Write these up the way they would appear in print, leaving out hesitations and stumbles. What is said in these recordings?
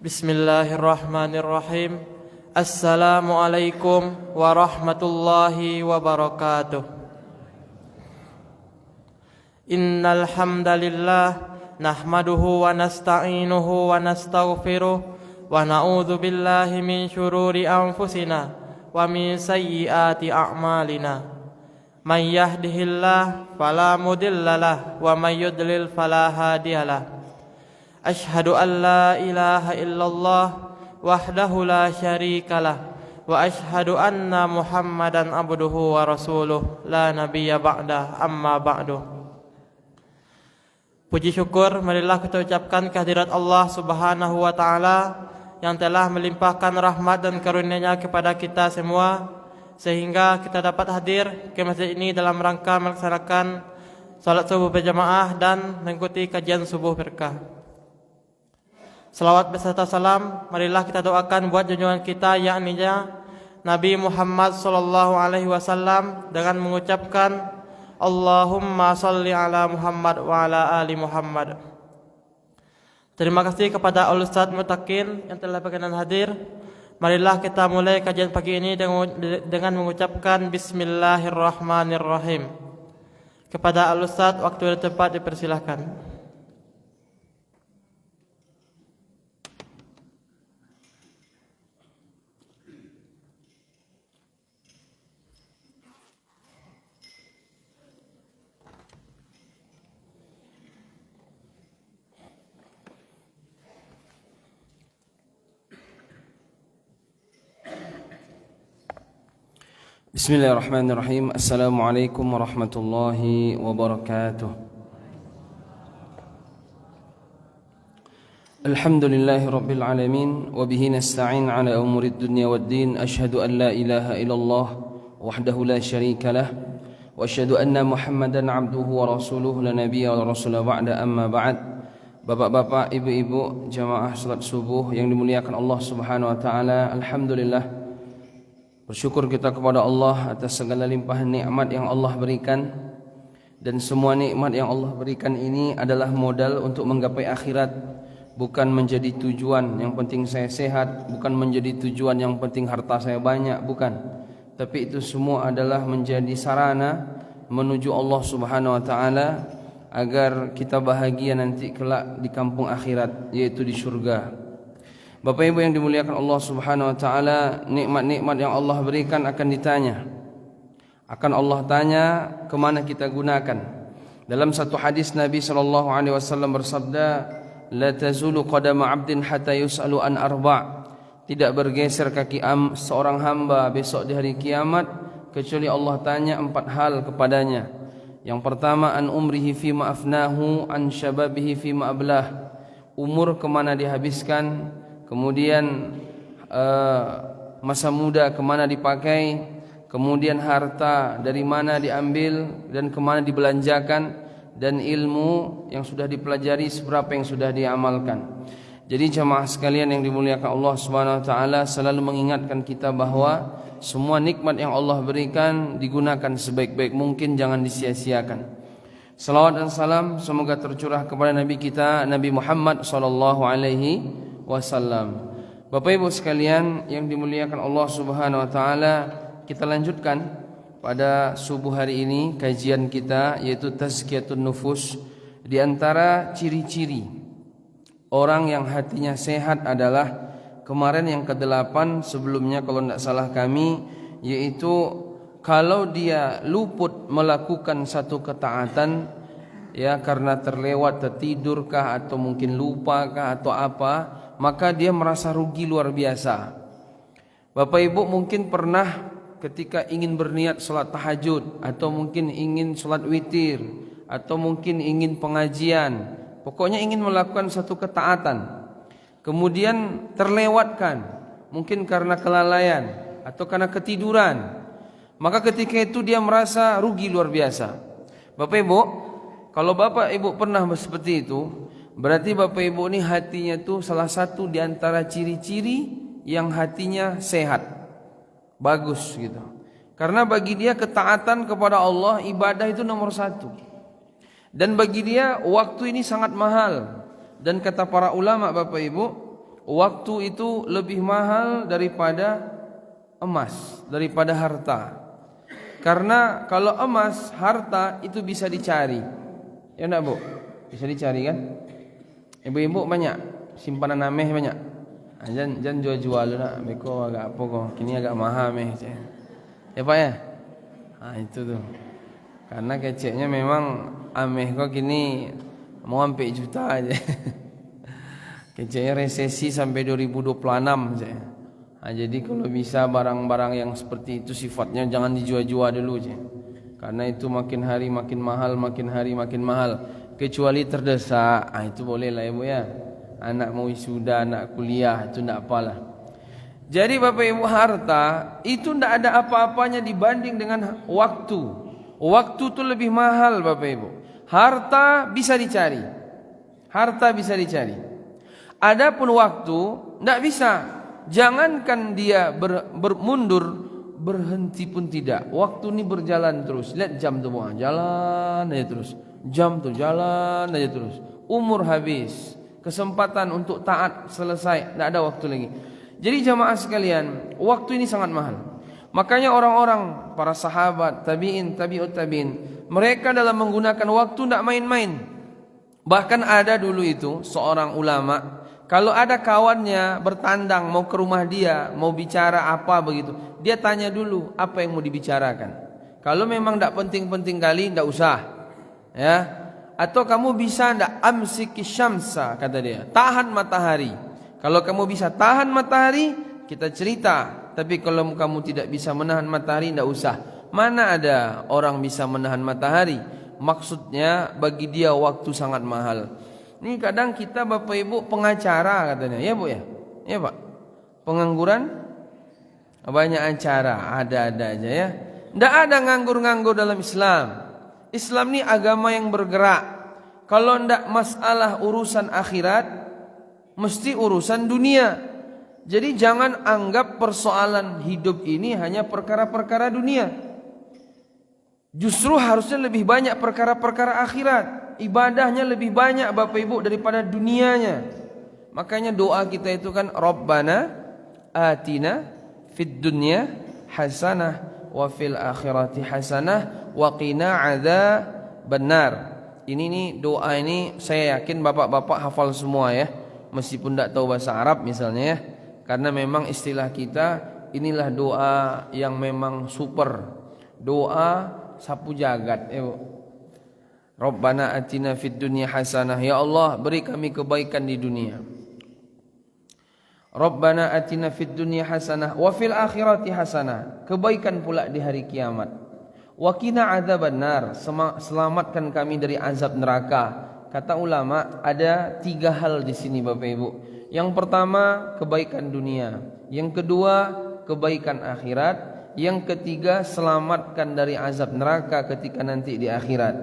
Bismillahirrahmanirrahim. Assalamualaikum warahmatullahi wabarakatuh. Innal hamdalillah nahmaduhu wa nasta'inuhu wa nastaghfiruh wa na'udzu billahi min syururi anfusina wa min sayyiati a'malina. May yahdihillahu fala mudhillalah wa may yudlil fala hadiyalah. Ashhadu an la ilaha illallah wahdahu la syarikalah wa ashhadu anna Muhammadan abduhu wa rasuluh la nabiyya ba'da amma ba'du. Puji syukur marilah kita ucapkan kehadirat Allah Subhanahu wa taala yang telah melimpahkan rahmat dan karunia-Nya kepada kita semua sehingga kita dapat hadir ke masjid ini dalam rangka melaksanakan salat subuh berjamaah dan mengikuti kajian subuh berkah. Salawat beserta salam marilah kita doakan buat junjungan kita yakni Nabi Muhammad sallallahu alaihi wasallam dengan mengucapkan Allahumma salli ala Muhammad wa ala ali Muhammad. Terima kasih kepada Al-Ustaz Mutakin yang telah berkenan hadir. Marilah kita mulai kajian pagi ini dengan mengucapkan Bismillahirrahmanirrahim. Kepada Al-Ustaz waktu dan tempat dipersilahkan. Bismillahirrahmanirrahim. Assalamualaikum warahmatullahi wabarakatuh. Alhamdulillahi rabbil alamin wa bihi nasta'in ala umurid dunya waddin. Asyhadu an la ilaha illallah wahdahu la syarika lah wa asyhadu anna Muhammadan abduhu wa rasuluhu la nabiyya wa rasula ba'da amma ba'd. Bapak-bapak, ibu-ibu, jamaah salat subuh yang dimuliakan Allah Subhanahu wa taala, alhamdulillah bersyukur kita kepada Allah atas segala limpahan nikmat yang Allah berikan. Dan semua nikmat yang Allah berikan ini adalah modal untuk menggapai akhirat, bukan menjadi tujuan yang penting saya sehat, bukan menjadi tujuan yang penting harta saya banyak, bukan. Tapi itu semua adalah menjadi sarana menuju Allah Subhanahu wa taala agar kita bahagia nanti kelak di kampung akhirat, yaitu di surga. Bapak Ibu yang dimuliakan Allah Subhanahu wa taala, nikmat-nikmat yang Allah berikan akan ditanya. Akan Allah tanya kemana kita gunakan. Dalam satu hadis Nabi sallallahu alaihi wasallam bersabda, "La tazulu qadama 'abdin hatta yus'alu an arba'." Tidak bergeser kaki seorang hamba besok di hari kiamat kecuali Allah tanya 4 hal kepadanya. Yang pertama, an umrihi fima afnahu, an syababihi fima ablah. Umur kemana dihabiskan, kemudian masa muda kemana dipakai, kemudian harta dari mana diambil dan kemana dibelanjakan, dan ilmu yang sudah dipelajari seberapa yang sudah diamalkan. Jadi jamaah sekalian yang dimuliakan Allah Subhanahu wa taala, selalu mengingatkan kita bahwa semua nikmat yang Allah berikan digunakan sebaik-baik mungkin, jangan disia-siakan. Salawat dan salam semoga tercurah kepada Nabi kita Nabi Muhammad sallallahu alaihi wasallam. Bapak Ibu sekalian yang dimuliakan Allah Subhanahu wa taala, kita lanjutkan pada subuh hari ini kajian kita yaitu tazkiyatun nufus. Di antara ciri-ciri orang yang hatinya sehat adalah kemarin yang ke-8 sebelumnya kalau tidak salah kami, yaitu kalau dia luput melakukan satu ketaatan ya karena terlewat, tertidurkah atau mungkin lupakah atau apa, maka dia merasa rugi luar biasa. Bapak Ibu mungkin pernah ketika ingin berniat salat tahajud, atau mungkin ingin salat witir, atau mungkin ingin pengajian, pokoknya ingin melakukan satu ketaatan, kemudian terlewatkan, mungkin karena kelalaian atau karena ketiduran, maka ketika itu dia merasa rugi luar biasa. Bapak Ibu, kalau Bapak Ibu pernah seperti itu, berarti Bapak Ibu ini hatinya itu salah satu di antara ciri-ciri yang hatinya sehat, bagus gitu. Karena bagi dia ketaatan kepada Allah, ibadah itu nomor 1. Dan bagi dia waktu ini sangat mahal. Dan kata para ulama Bapak Ibu, waktu itu lebih mahal daripada emas, daripada harta. Karena kalau emas, harta itu bisa dicari. Ya enggak, Bu? Bisa dicari kan? Ibu-ibu banyak simpanan ameh banyak. Jangan jual-jual nak. Beko agak apa kok? Kini agak mahal ameh. Ya Pak ya? Itu tuh. Karena keceknya memang ameh kok kini mau sampai juta aja. Keceknya resesi sampai 2026 aja. Jadi kalau bisa barang-barang yang seperti itu sifatnya jangan dijual-jual dulu aja. Karena itu makin hari makin mahal, makin hari makin mahal. Kecuali terdesak, itu boleh lah ibu ya. Anak mau wisuda, anak kuliah, itu tidak apalah. Jadi Bapak Ibu, harta itu tidak ada apa-apanya dibanding dengan waktu. Waktu itu lebih mahal Bapak Ibu. Harta bisa dicari. Harta bisa dicari. Adapun waktu tidak bisa. Jangankan dia bermundur, berhenti pun tidak. Waktu ini berjalan terus. Lihat jam tu jalan aja terus. Jam tu jalan aja terus. Umur habis. Kesempatan untuk taat selesai, tidak ada waktu lagi. Jadi jamaah sekalian, waktu ini sangat mahal. Makanya orang-orang, para sahabat, tabi'in, tabi'ut tabi'in, mereka dalam menggunakan waktu tidak main-main. Bahkan ada dulu itu seorang ulama, kalau ada kawannya bertandang mau ke rumah dia, mau bicara apa begitu, dia tanya dulu apa yang mau dibicarakan. Kalau memang tidak penting-penting kali, tidak usah. Ya. Atau kamu bisa ndak amsiki syamsa, kata dia, tahan matahari. Kalau kamu bisa tahan matahari, kita cerita. Tapi kalau kamu tidak bisa menahan matahari, ndak usah. Mana ada orang bisa menahan matahari? Maksudnya bagi dia waktu sangat mahal. Ini kadang kita Bapak Ibu pengacara katanya, ya Bu ya? Ya Pak. Pengangguran banyak acara, ada-ada aja ya. Ndak ada nganggur-nganggur dalam Islam. Islam ni agama yang bergerak. Kalau ndak masalah urusan akhirat, mesti urusan dunia. Jadi jangan anggap persoalan hidup ini hanya perkara-perkara dunia. Justru harusnya lebih banyak perkara-perkara akhirat. Ibadahnya lebih banyak Bapak Ibu daripada dunianya. Makanya doa kita itu kan Rabbana atina fid dunya hasanah wa fil akhirati hasanah wa qina adzabannar. Ini nih doa ini saya yakin bapak-bapak hafal semua ya. Meskipun tidak tahu bahasa Arab misalnya ya. Karena memang istilah kita inilah doa yang memang super. Doa sapu jagat. Rabbana atina fid dunya hasanah. Ya Allah, beri kami kebaikan di dunia. Rabbana atina fid dunya hasanah wa fil akhirati hasanah. Kebaikan pula di hari kiamat. Wa qina adzabannar. Selamatkan kami dari azab neraka. Kata ulama ada 3 hal di sini Bapak Ibu. Yang pertama kebaikan dunia, yang kedua kebaikan akhirat, yang ketiga selamatkan dari azab neraka ketika nanti di akhirat.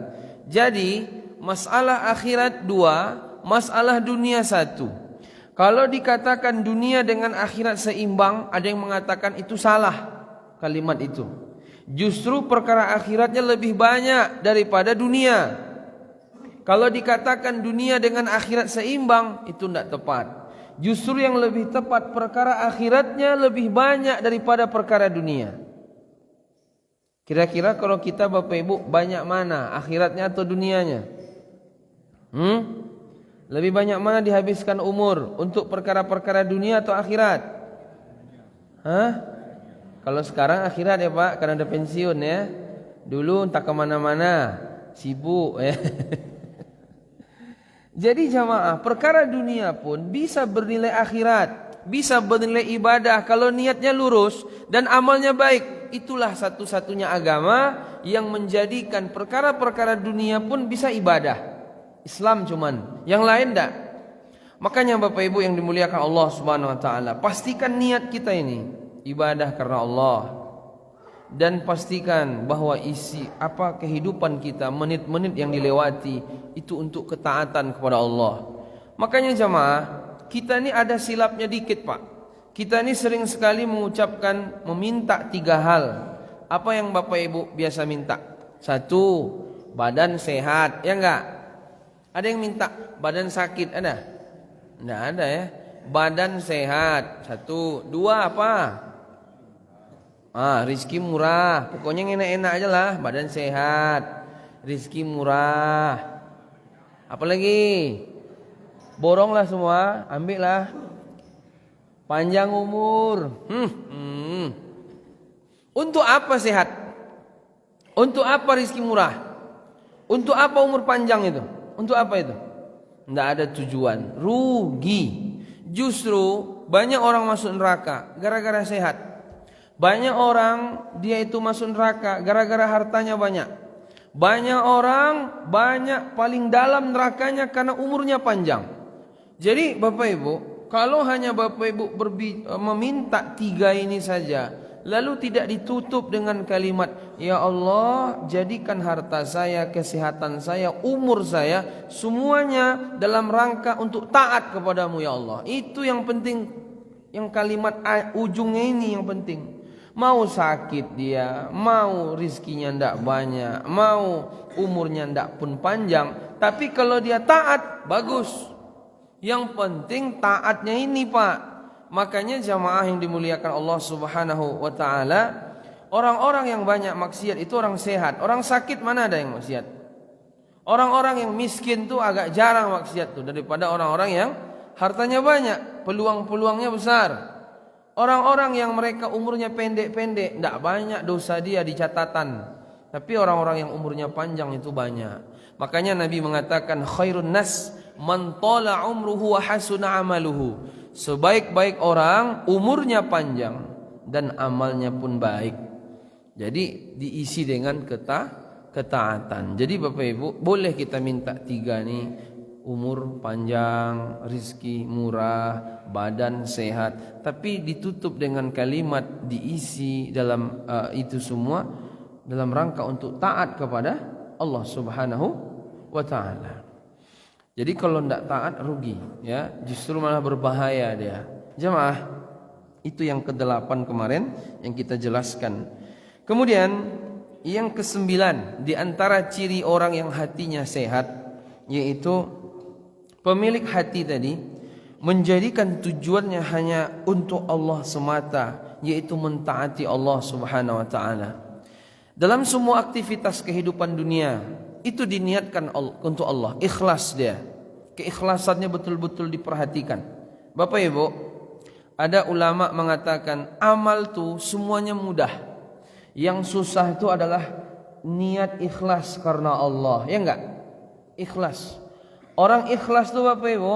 Jadi masalah akhirat 2, masalah dunia 1. Kalau dikatakan dunia dengan akhirat seimbang, ada yang mengatakan itu salah kalimat itu. Justru perkara akhiratnya lebih banyak daripada dunia. Kalau dikatakan dunia dengan akhirat seimbang, itu tidak tepat. Justru yang lebih tepat perkara akhiratnya lebih banyak daripada perkara dunia. Kira-kira kalau kita Bapak Ibu banyak mana? Akhiratnya atau dunianya? Lebih banyak mana dihabiskan umur? Untuk perkara-perkara dunia atau akhirat? Kalau sekarang akhirat ya Pak, karena ada pensiun ya. Dulu entah kemana-mana, sibuk ya. Jadi jamaah, perkara dunia pun bisa bernilai akhirat, bisa bernilai ibadah kalau niatnya lurus dan amalnya baik. Itulah satu-satunya agama yang menjadikan perkara-perkara dunia pun bisa ibadah. Islam cuman, yang lain enggak. Makanya Bapak Ibu yang dimuliakan Allah Subhanahu wa taala, pastikan niat kita ini ibadah karena Allah. Dan pastikan bahwa isi kehidupan kita, menit-menit yang dilewati itu untuk ketaatan kepada Allah. Makanya jamaah, kita ini ada silapnya dikit Pak. Kita ini sering sekali mengucapkan meminta 3 hal. Apa yang Bapak Ibu biasa minta? 1, badan sehat, ya enggak? Ada yang minta badan sakit, ada? Enggak ada ya. Badan sehat. 1. 2 apa? Rizki murah. Pokoknya yang enak-enak aja lah. Badan sehat, rizki murah. Apalagi? Boronglah semua, ambillah. Panjang umur. Untuk apa sehat? Untuk apa rizki murah? Untuk apa umur panjang itu? Untuk apa itu? Tidak ada tujuan. Rugi. Justru banyak orang masuk neraka gara-gara sehat. Banyak orang dia itu masuk neraka gara-gara hartanya banyak. Banyak orang paling dalam nerakanya karena umurnya panjang. Jadi Bapak Ibu, kalau hanya Bapak Ibu meminta 3 ini saja, lalu tidak ditutup dengan kalimat, ya Allah jadikan harta saya, kesehatan saya, umur saya, semuanya dalam rangka untuk taat kepadamu ya Allah. Itu yang penting, yang kalimat ujungnya ini yang penting. Mau sakit dia, mau rizkinya ndak banyak, mau umurnya ndak pun panjang, tapi kalau dia taat, bagus. Yang penting taatnya ini Pak. Makanya jamaah yang dimuliakan Allah Subhanahu wa ta'ala, orang-orang yang banyak maksiat itu orang sehat. Orang sakit mana ada yang maksiat? Orang-orang yang miskin tuh agak jarang maksiat tuh daripada orang-orang yang hartanya banyak, peluang-peluangnya besar. Orang-orang yang mereka umurnya pendek-pendek, tidak banyak dosa dia di catatan. Tapi orang-orang yang umurnya panjang itu banyak. Makanya Nabi mengatakan khairun nas man tala umruhu wa hasuna amaluhu. Sebaik-baik orang umurnya panjang dan amalnya pun baik. Jadi diisi dengan ketaatan. Jadi Bapak Ibu, boleh kita minta 3 nih. Umur panjang, rizki murah, badan sehat, tapi ditutup dengan kalimat diisi dalam itu semua dalam rangka untuk taat kepada Allah Subhanahu wa ta'ala. Jadi kalau tidak taat rugi, ya, justru malah berbahaya dia. Jemaah, itu yang ke-8 kemarin yang kita jelaskan. Kemudian yang ke-9 di antara ciri orang yang hatinya sehat, yaitu pemilik hati tadi menjadikan tujuannya hanya untuk Allah semata, yaitu mentaati Allah Subhanahu wa ta'ala. Dalam semua aktivitas kehidupan dunia itu diniatkan untuk Allah, ikhlas dia. Keikhlasannya betul-betul diperhatikan. Bapak Ibu, ada ulama mengatakan amal tuh semuanya mudah. Yang susah itu adalah niat ikhlas karena Allah, ya enggak? Ikhlas. Orang ikhlas itu Bapak Ibu,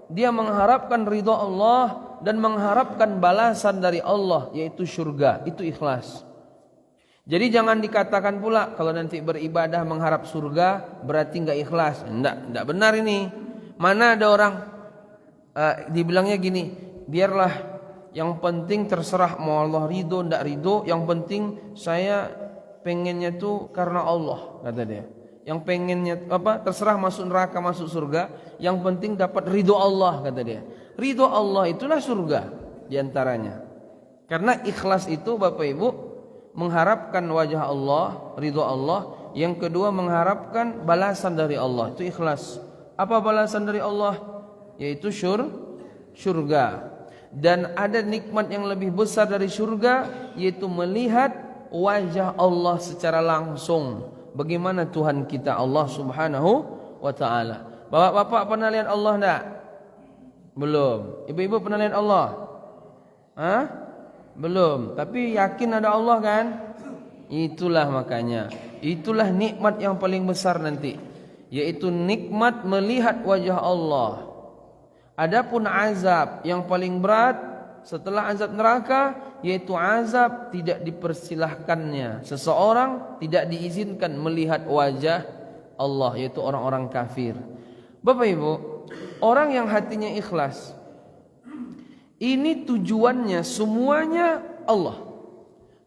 dia mengharapkan ridha Allah dan mengharapkan balasan dari Allah, yaitu surga. Itu ikhlas. Jadi jangan dikatakan pula kalau nanti beribadah mengharap surga berarti enggak ikhlas. Enggak benar ini. Mana ada orang dibilangnya gini, biarlah yang penting terserah mau Allah ridho enggak ridho, yang penting saya pengennya tuh karena Allah, kata dia. Yang pengennya terserah masuk neraka masuk surga, yang penting dapat ridho Allah, kata dia. Ridho Allah itulah surga diantaranya. Karena ikhlas itu Bapak Ibu mengharapkan wajah Allah, ridho Allah. Yang kedua mengharapkan balasan dari Allah, itu ikhlas. Apa balasan dari Allah? Yaitu surga. Dan ada nikmat yang lebih besar dari surga, yaitu melihat wajah Allah secara langsung. Bagaimana Tuhan kita Allah Subhanahu wa ta'ala. Bapak-bapak pernah lihat Allah enggak? Belum. Ibu-ibu pernah lihat Allah? Belum. Tapi yakin ada Allah kan? Itulah makanya. Itulah nikmat yang paling besar nanti, yaitu nikmat melihat wajah Allah. Adapun azab yang paling berat setelah azab neraka, yaitu azab tidak dipersilahkannya seseorang, tidak diizinkan melihat wajah Allah, yaitu orang-orang kafir. Bapak Ibu, orang yang hatinya ikhlas, ini tujuannya semuanya Allah.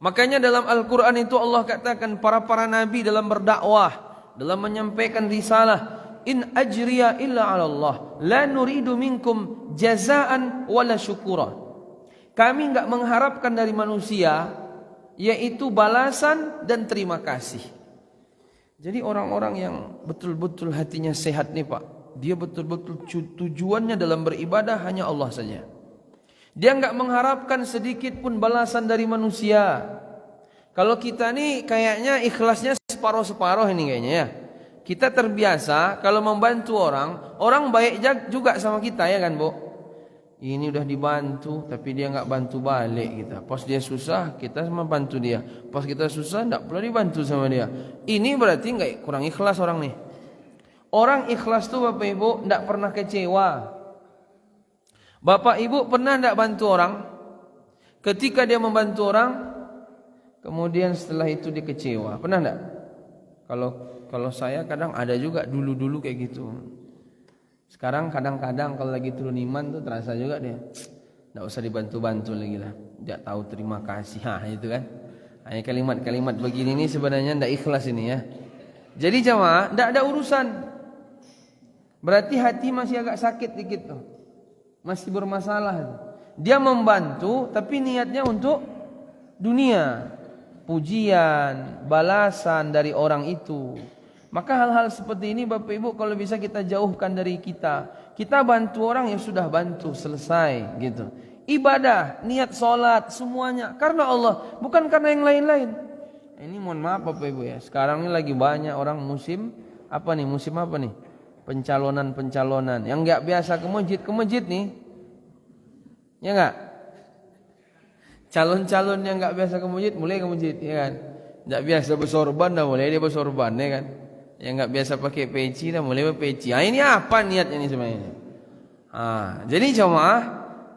Makanya dalam Al-Quran itu Allah katakan para nabi dalam berdakwah, dalam menyampaikan risalah, in ajriya illa ala Allah, la nuridu minkum jazaan wala syukura. Kami enggak mengharapkan dari manusia yaitu balasan dan terima kasih. Jadi orang-orang yang betul-betul hatinya sehat nih Pak, Dia betul-betul tujuannya dalam beribadah hanya Allah saja. Dia enggak mengharapkan sedikit pun balasan dari manusia. Kalau kita nih kayaknya ikhlasnya separuh-separuh ini kayaknya ya. Kita terbiasa kalau membantu orang, orang baik juga sama kita ya kan, Bu? Ini udah dibantu tapi dia enggak bantu balik kita. Pas dia susah, kita sama bantu dia. Pas kita susah enggak pula dibantu sama dia. Ini berarti enggak kurang ikhlas orang nih. Orang ikhlas tuh Bapak Ibu enggak pernah kecewa. Bapak Ibu pernah enggak bantu orang? Ketika dia membantu orang, kemudian setelah itu dia kecewa. Pernah enggak? Kalau saya kadang ada juga dulu-dulu kayak gitu. Sekarang kadang-kadang kalau lagi turun iman tuh terasa juga dia. Enggak usah dibantu-bantu lagi lah. Dia tahu terima kasih. Itu kan. Hanya kalimat-kalimat begini ini sebenarnya enggak ikhlas ini ya. Jadi jamaah, enggak ada urusan. Berarti hati masih agak sakit dikit tuh. Masih bermasalah. Dia membantu tapi niatnya untuk dunia. Pujian, balasan dari orang itu. Maka hal-hal seperti ini Bapak Ibu kalau bisa kita jauhkan dari kita. Kita bantu orang yang sudah bantu, selesai gitu. Ibadah, niat sholat, semuanya karena Allah, bukan karena yang lain-lain. Ini mohon maaf Bapak Ibu ya. Sekarang ini lagi banyak orang musim apa nih? Musim apa nih? Pencalonan. Yang enggak biasa ke masjid nih. Ya enggak? Calon-calon yang enggak biasa ke masjid mulai ke masjid, ya kan? Enggak biasa bersorban dah mulai dia bersorban, ya kan? Yang enggak biasa pakai peci dah mulai berpeci. Ini apa niatnya nih sebenarnya? Jadi jemaah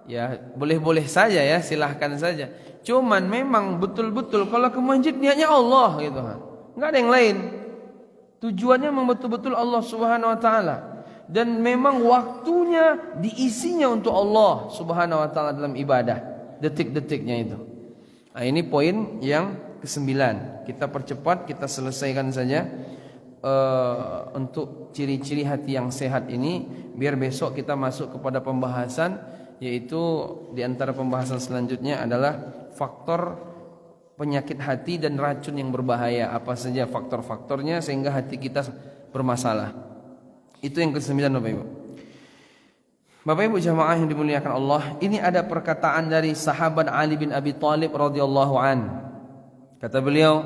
ya boleh-boleh saja ya, silahkan saja. Cuman memang betul-betul kalau ke masjid niatnya Allah gitu. Enggak ada yang lain. Tujuannya memang betul-betul Allah Subhanahu wa taala. Dan memang waktunya diisinya untuk Allah Subhanahu wa taala dalam ibadah. Detik-detiknya itu. Ini poin yang ke-9. Kita percepat, kita selesaikan saja untuk ciri-ciri hati yang sehat ini biar besok kita masuk kepada pembahasan, yaitu di antara pembahasan selanjutnya adalah faktor penyakit hati dan racun yang berbahaya. Apa saja faktor-faktornya sehingga hati kita bermasalah. Itu yang ke-9 Bapak Ibu. Bapak Ibu jamaah yang dimuliakan Allah, ini ada perkataan dari sahabat Ali bin Abi Thalib radhiyallahu an. Kata beliau,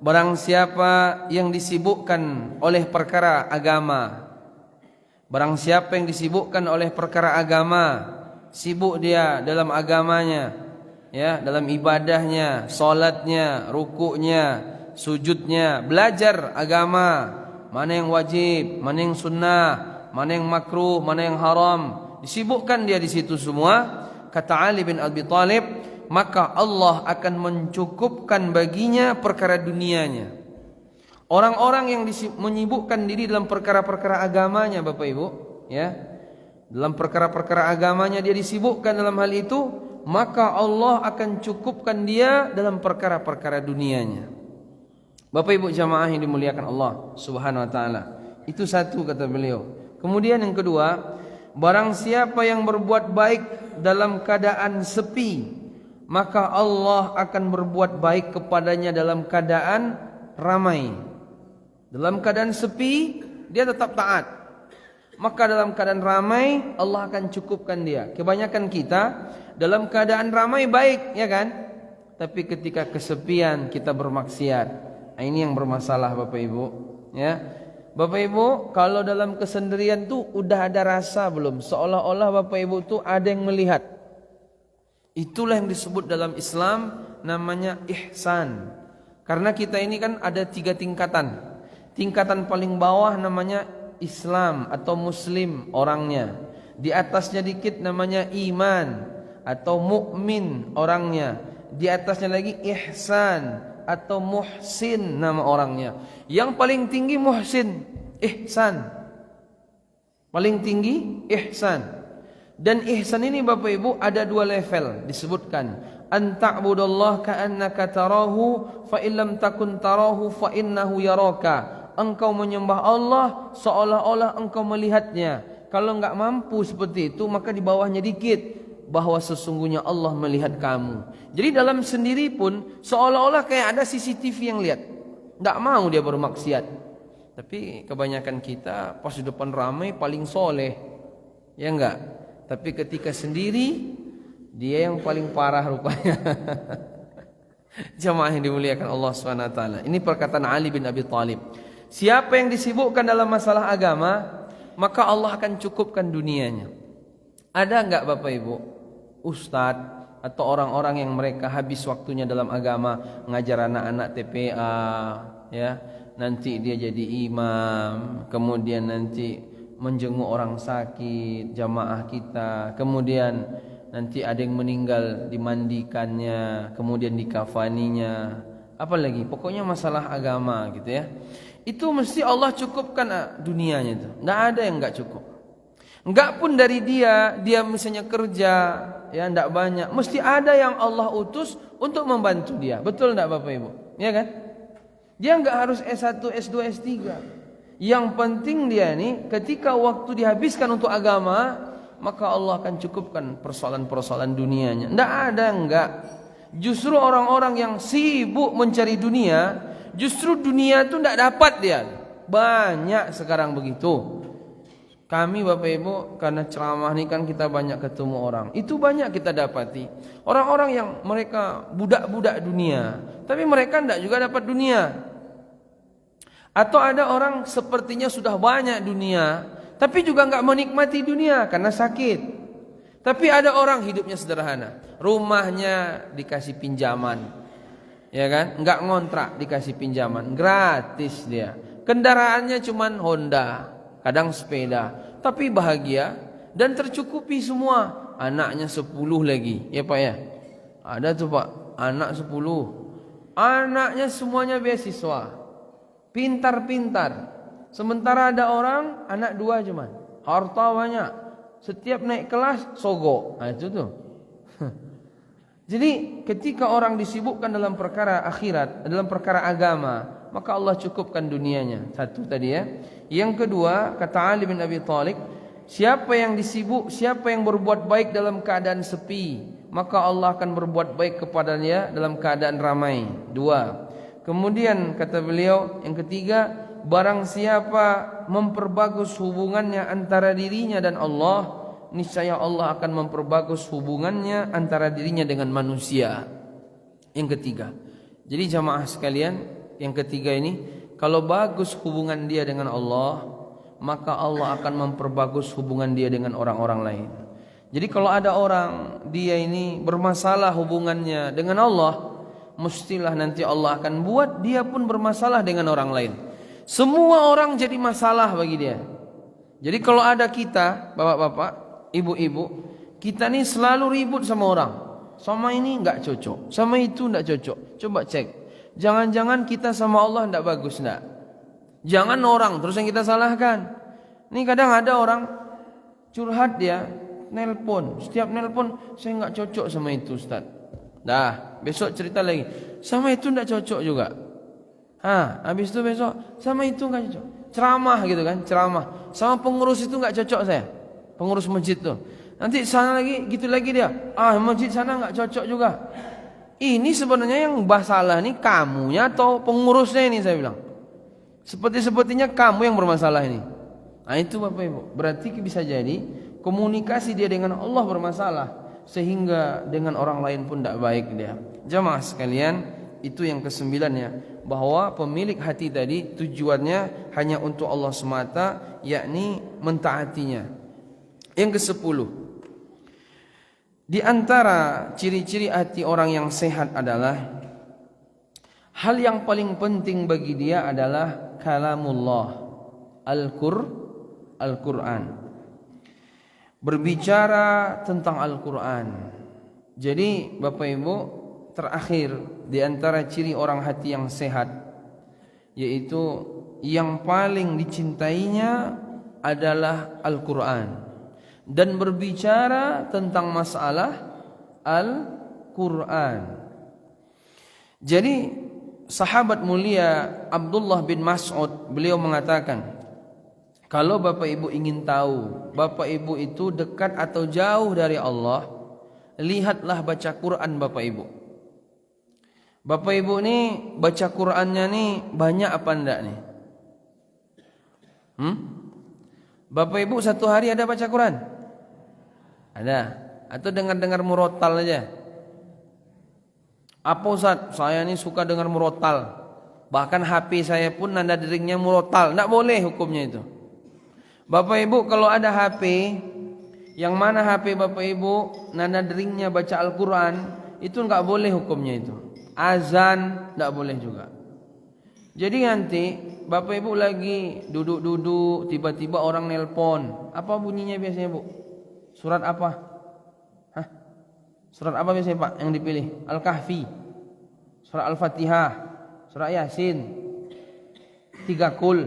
barang siapa yang disibukkan oleh perkara agama, barang siapa yang disibukkan oleh perkara agama, sibuk dia dalam agamanya, ya, dalam ibadahnya, salatnya, rukuknya, sujudnya, belajar agama, mana yang wajib, mana yang sunnah, mana yang makruh, mana yang haram, disibukkan dia di situ semua. Kata Ali bin Abi Thalib, maka Allah akan mencukupkan baginya perkara dunianya. Orang-orang yang menyibukkan diri dalam perkara-perkara agamanya Bapak Ibu, ya, dalam perkara-perkara agamanya dia disibukkan dalam hal itu, maka Allah akan cukupkan dia dalam perkara-perkara dunianya. Bapak Ibu jamaah yang dimuliakan Allah Subhanahu wa taala. Itu satu kata beliau. Kemudian yang kedua, barang siapa yang berbuat baik dalam keadaan sepi, maka Allah akan berbuat baik kepadanya dalam keadaan ramai. Dalam keadaan sepi dia tetap taat, maka dalam keadaan ramai Allah akan cukupkan dia. Kebanyakan kita dalam keadaan ramai baik, ya kan? Tapi ketika kesepian kita bermaksiat. Ini yang bermasalah Bapak Ibu, ya. Bapak Ibu, kalau dalam kesendirian tuh udah ada rasa belum? Seolah-olah Bapak Ibu tuh ada yang melihat. Itulah yang disebut dalam Islam namanya ihsan. Karena kita ini kan ada 3 tingkatan. Tingkatan paling bawah namanya Islam atau Muslim orangnya. Di atasnya dikit namanya iman atau mukmin orangnya. Di atasnya lagi ihsan atau muhsin nama orangnya. Yang paling tinggi muhsin, ihsan. Paling tinggi ihsan. Dan ihsan ini Bapak Ibu ada 2 level disebutkan. An ta'budallaha ka'annaka tarahu fa illam takun tarahu fa innahu yaraka. Engkau menyembah Allah seolah-olah engkau melihatnya. Kalau enggak mampu seperti itu maka di bawahnya dikit, bahwa sesungguhnya Allah melihat kamu. Jadi dalam sendiri pun seolah-olah kayak ada CCTV yang lihat. Tidak mau dia bermaksiat. Tapi kebanyakan kita pas di depan ramai paling soleh, ya enggak? Tapi ketika sendiri dia yang paling parah rupanya. Jamaah yang dimuliakan Allah SWT. Ini perkataan Ali bin Abi Thalib. Siapa yang disibukkan dalam masalah agama, maka Allah akan cukupkan dunianya. Ada enggak Bapak Ibu ustadz atau orang-orang yang mereka habis waktunya dalam agama, ngajar anak-anak TPA, ya, nanti dia jadi imam, kemudian nanti menjenguk orang sakit, jamaah kita, kemudian nanti ada yang meninggal dimandikannya, kemudian dikafaninya, apalagi pokoknya masalah agama gitu ya. Itu mesti Allah cukupkan dunianya itu. Enggak ada yang enggak cukup. Enggak pun dari dia misalnya kerja, ya enggak banyak, mesti ada yang Allah utus untuk membantu dia. Betul enggak Bapak Ibu? Ya kan? Dia enggak harus S1, S2, S3. Yang penting dia ini ketika waktu dihabiskan untuk agama, maka Allah akan cukupkan persoalan-persoalan dunianya. Enggak ada enggak. Justru orang-orang yang sibuk mencari dunia, justru dunia itu enggak dapat dia. Banyak sekarang begitu. Kami Bapak Ibu karena ceramah ini kan kita banyak ketemu orang. Itu banyak kita dapati. Orang-orang yang mereka budak-budak dunia, tapi mereka enggak juga dapat dunia. Atau ada orang sepertinya sudah banyak dunia, tapi juga enggak menikmati dunia karena sakit. Tapi ada orang hidupnya sederhana, rumahnya dikasih pinjaman, ya kan? Enggak ngontrak, dikasih pinjaman, gratis dia. Kendaraannya cuman Honda, kadang sepeda, tapi bahagia dan tercukupi semua. Anaknya 10 lagi, ya Pak ya. Ada tuh Pak, anak 10. Anaknya semuanya beasiswa, pintar-pintar. Sementara ada orang anak 2 cuman, harta banyak, setiap naik kelas sogo. Nah, itu tuh. Jadi ketika orang disibukkan dalam perkara akhirat, dalam perkara agama, maka Allah cukupkan dunianya. Satu tadi ya. Yang kedua, kata Ali bin Abi Thalib, siapa yang berbuat baik dalam keadaan sepi, maka Allah akan berbuat baik kepadanya dalam keadaan ramai. 2. Kemudian kata beliau, yang ketiga, barang siapa memperbagus hubungannya antara dirinya dan Allah, niscaya Allah akan memperbagus hubungannya antara dirinya dengan manusia. Yang ketiga. Jadi jamaah sekalian, yang ketiga ini, kalau bagus hubungan dia dengan Allah, maka Allah akan memperbagus hubungan dia dengan orang-orang lain. Jadi kalau ada orang dia ini bermasalah hubungannya dengan Allah, mestilah nanti Allah akan buat dia pun bermasalah dengan orang lain. Semua orang jadi masalah bagi dia. Jadi kalau ada kita, bapak-bapak, ibu-ibu, kita nih selalu ribut sama orang. Sama ini enggak cocok, sama itu enggak cocok. Coba cek. Jangan-jangan kita sama Allah enggak bagus enggak? Jangan orang terus yang kita salahkan. Ini kadang ada orang curhat dia, nelpon. Setiap nelpon, saya enggak cocok sama itu Ustaz. Dah, besok cerita lagi. Sama itu enggak cocok juga. Habis itu besok sama itu enggak cocok. Ceramah gitu kan, ceramah. Sama pengurus itu enggak cocok saya. Pengurus masjid tuh. Nanti sana lagi, gitu lagi dia. Masjid sana enggak cocok juga. Ini sebenarnya yang masalah nih kamunya atau pengurusnya ini, saya bilang. Sepertinya kamu yang bermasalah ini. Nah itu Bapak Ibu. Berarti bisa jadi komunikasi dia dengan Allah bermasalah, sehingga dengan orang lain pun tidak baik dia. Jamaah sekalian, itu yang ke-9 ya, bahwa pemilik hati tadi tujuannya hanya untuk Allah semata, yakni mentaatinya. Yang ke-10, di antara ciri-ciri hati orang yang sehat adalah hal yang paling penting bagi dia adalah kalamullah, Al-Quran. Berbicara tentang Al-Quran. Jadi Bapak Ibu, terakhir di antara ciri orang hati yang sehat, yaitu yang paling dicintainya adalah Al-Quran, dan berbicara tentang masalah Al-Quran. Jadi sahabat mulia Abdullah bin Mas'ud, beliau mengatakan, kalau Bapak Ibu ingin tahu Bapak Ibu itu dekat atau jauh dari Allah, lihatlah baca Quran Bapak Ibu. Bapak Ibu nih baca Qurannya nih banyak apa enggak nih? Bapak Ibu satu hari ada baca Quran? Ada? Atau dengar-dengar murotal aja? Apa Ustaz? Saya ini suka dengar murotal. Bahkan HP saya pun nada deringnya murotal. Tidak boleh hukumnya itu. Bapak Ibu kalau ada HP, yang mana HP Bapak Ibu nada deringnya baca Al-Quran, itu nggak boleh hukumnya itu. Azan nggak boleh juga. Jadi nanti Bapak Ibu lagi duduk-duduk, tiba-tiba orang nelpon. Apa bunyinya biasanya Bu? Surat apa? Hah? Surat apa biasanya Pak yang dipilih? Al-Kahfi, Surat Al-Fatihah, Surat Yasin, 3 kul,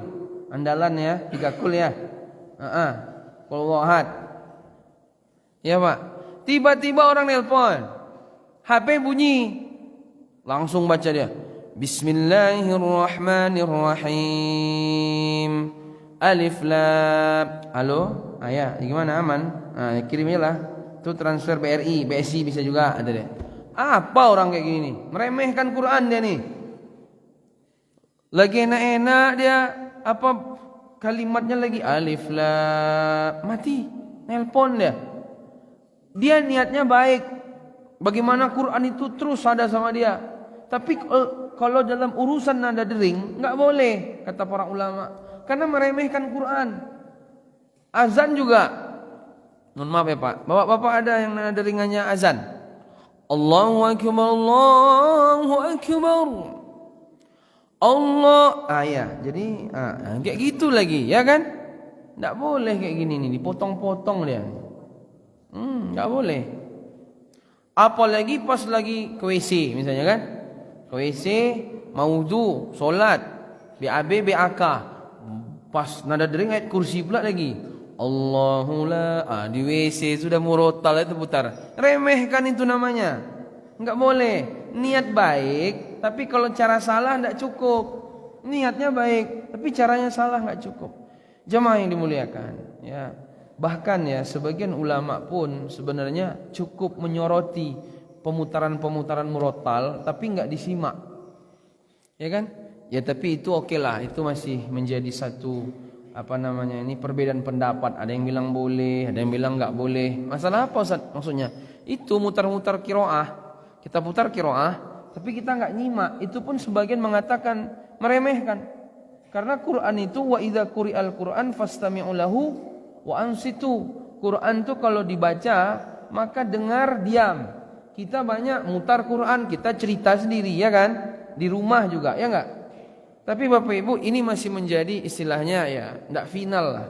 andalan ya, 3 kul ya. Qul huwallahu ahad. Ya Pak. Tiba-tiba orang nelpon, HP bunyi, langsung baca dia. Bismillahirrahmanirrahim. Alif lam. Halo? Ayah, gimana aman? Kirimnya lah. Itu transfer BRI, BSI bisa juga ada deh. Apa orang kayak gini nih? Meremehkan Quran dia nih. Lagi enak-enak dia apa kalimatnya lagi alif lam. Mati. Nelpon dia. Dia niatnya baik. Bagaimana Quran itu terus ada sama dia. Tapi kalau dalam urusan nada dering nggak boleh kata para ulama. Karena meremehkan Quran. Azan juga. Mohon maaf ya Pak. Bapak-bapak ada yang nada deringannya azan. Allahu Akbar, Allahu Akbar. Allah. Ya. Jadi kayak gitu lagi, ya kan? Nggak boleh kayak gini nih, dipotong-potong dia. Nggak boleh. Apalagi pas lagi ke WC misalnya kan? Ke WC, mau wudu, solat, BAB, BAK. Pas nada dering ayat kursi pula lagi. Allahu la. Di WC sudah murotal itu putar. Remehkan itu namanya. Enggak boleh. Niat baik, tapi kalau cara salah enggak cukup. Niatnya baik, tapi caranya salah enggak cukup. Jemaah yang dimuliakan, ya. Bahkan ya sebagian ulama pun sebenarnya cukup menyoroti pemutaran-pemutaran murotal tapi enggak disimak. Ya kan? Ya tapi itu oke lah, itu masih menjadi satu ini perbedaan pendapat. Ada yang bilang boleh, ada yang bilang enggak boleh. Masalah apa Ustaz? Maksudnya itu mutar-mutar qiraah. Kita putar qiraah, tapi kita enggak nyimak. Itu pun sebagian mengatakan meremehkan. Karena Quran itu wa idza quri'al Quran fastami'u lahu wa ansitu. Quran itu kalau dibaca maka dengar diam. Kita banyak mutar Quran, kita cerita sendiri ya kan? Di rumah juga, ya enggak? Tapi Bapak Ibu ini masih menjadi istilahnya ya, enggak final lah.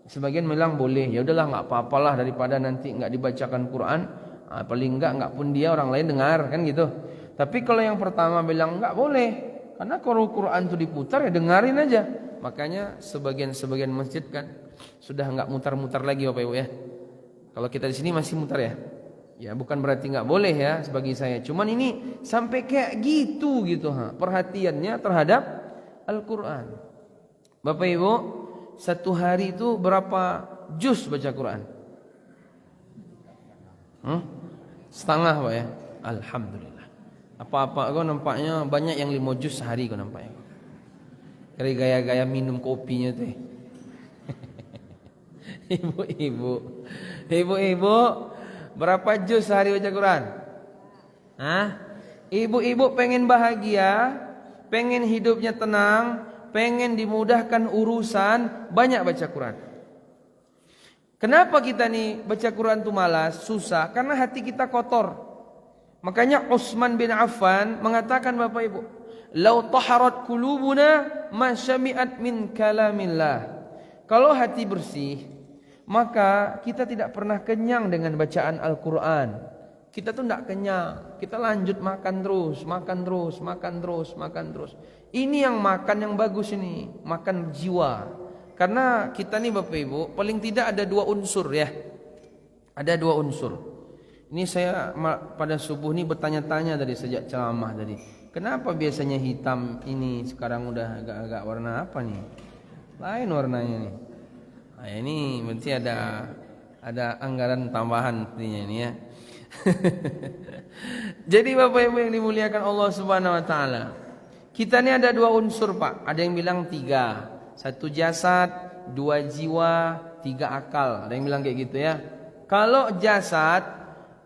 Sebagian bilang boleh, ya udahlah enggak apa-apalah daripada nanti enggak dibacakan Quran, paling enggak pun dia orang lain dengar kan gitu. Tapi kalau yang pertama bilang enggak boleh, karena kalau Quran itu diputar ya dengarin aja. Makanya sebagian masjid kan sudah enggak mutar-mutar lagi Bapak Ibu ya. Kalau kita di sini masih mutar ya. Ya bukan berarti enggak boleh ya bagi saya. Cuman ini sampai kayak gitu perhatiannya terhadap Al-Quran. Bapak Ibu, satu hari itu berapa juz baca Quran? Setengah Pak ya. Alhamdulillah. Apa-apa kau nampaknya banyak yang 5 juz sehari kau nampaknya. Dari gaya-gaya minum kopinya teh. Ibu-ibu, berapa juz sehari baca Quran? Ibu-ibu pengen bahagia, pengen hidupnya tenang, pengen dimudahkan urusan, banyak baca Quran. Kenapa kita nih baca Quran tuh malas, susah? Karena hati kita kotor. Makanya Utsman bin Affan mengatakan Bapak Ibu, "Lau taharat qulubuna ma syami'at min kalamillah." Kalau hati bersih, maka kita tidak pernah kenyang dengan bacaan Al-Quran. Kita tuh tidak kenyang. Kita lanjut makan terus. Ini yang makan yang bagus ini. Makan jiwa. Karena kita nih Bapak Ibu, paling tidak ada 2 unsur ya. Ada 2 unsur. Ini saya pada subuh ini bertanya-tanya dari sejak ceramah tadi. Kenapa biasanya hitam ini sekarang udah agak-agak warna apa nih? Lain warnanya nih. Ini berarti ada anggaran tambahan sepertinya ini ya. Jadi Bapak Ibu yang dimuliakan Allah Subhanahu wa taala. Kita ini ada 2 unsur, Pak. Ada yang bilang 3. 1 jasad, 2 jiwa, 3 akal. Ada yang bilang kayak gitu ya. Kalau jasad,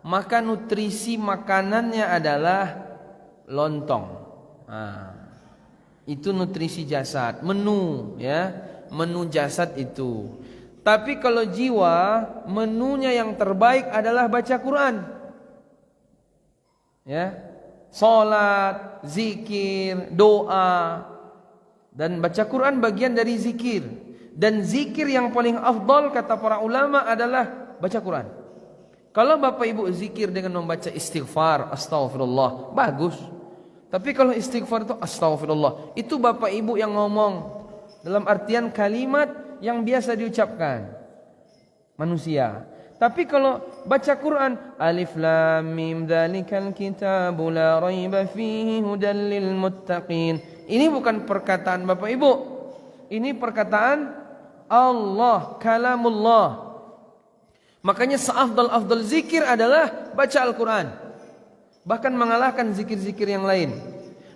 maka nutrisi makanannya adalah lontong. Itu nutrisi jasad, menu ya, menu jasad itu. Tapi kalau jiwa, menunya yang terbaik adalah baca Quran. Ya. Salat, zikir, doa, dan baca Quran bagian dari zikir. Dan zikir yang paling afdal kata para ulama adalah baca Quran. Kalau Bapak Ibu zikir dengan membaca istighfar, astaghfirullah, bagus. Tapi kalau istighfar itu astaghfirullah, itu Bapak Ibu yang ngomong dalam artian kalimat yang biasa diucapkan manusia. Tapi kalau baca Quran, alif lam mim dzalikal kitabu la raiba fihi hudal lil muttaqin. Ini bukan perkataan Bapak Ibu. Ini perkataan Allah, kalamullah. Makanya seafdal-afdal zikir adalah baca Al-Quran. Bahkan mengalahkan zikir-zikir yang lain.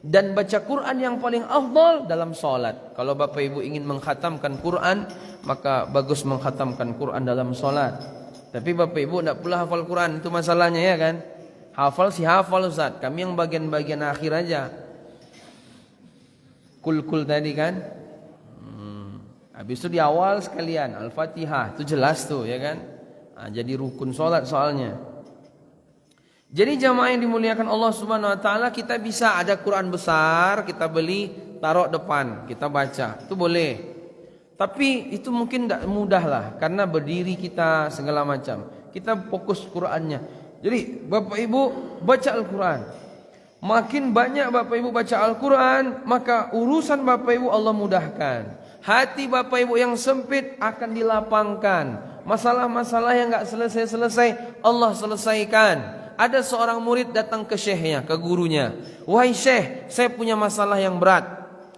Dan baca Quran yang paling afdal dalam salat. Kalau Bapak Ibu ingin mengkhatamkan Quran, maka bagus mengkhatamkan Quran dalam salat. Tapi Bapak Ibu tidak pula hafal Quran, itu masalahnya ya kan. Hafal sih hafal Ustaz, kami yang bagian-bagian akhir aja. Kul-kul tadi kan. Habis itu di awal sekalian Al-Fatihah, itu jelas tuh ya kan. Jadi rukun salat soalnya. Jadi jamaah yang dimuliakan Allah Subhanahu wa taala, kita bisa ada Quran besar, kita beli, taruh depan, kita baca. Itu boleh. Tapi itu mungkin tidak mudah lah, karena berdiri kita segala macam. Kita fokus Qurannya. Jadi Bapak Ibu baca Al-Quran. Makin banyak Bapak Ibu baca Al-Quran, maka urusan Bapak Ibu Allah mudahkan. Hati Bapak Ibu yang sempit akan dilapangkan. Masalah-masalah yang enggak selesai-selesai Allah selesaikan. Ada seorang murid datang ke syekhnya, ke gurunya. Wahai syekh, saya punya masalah yang berat.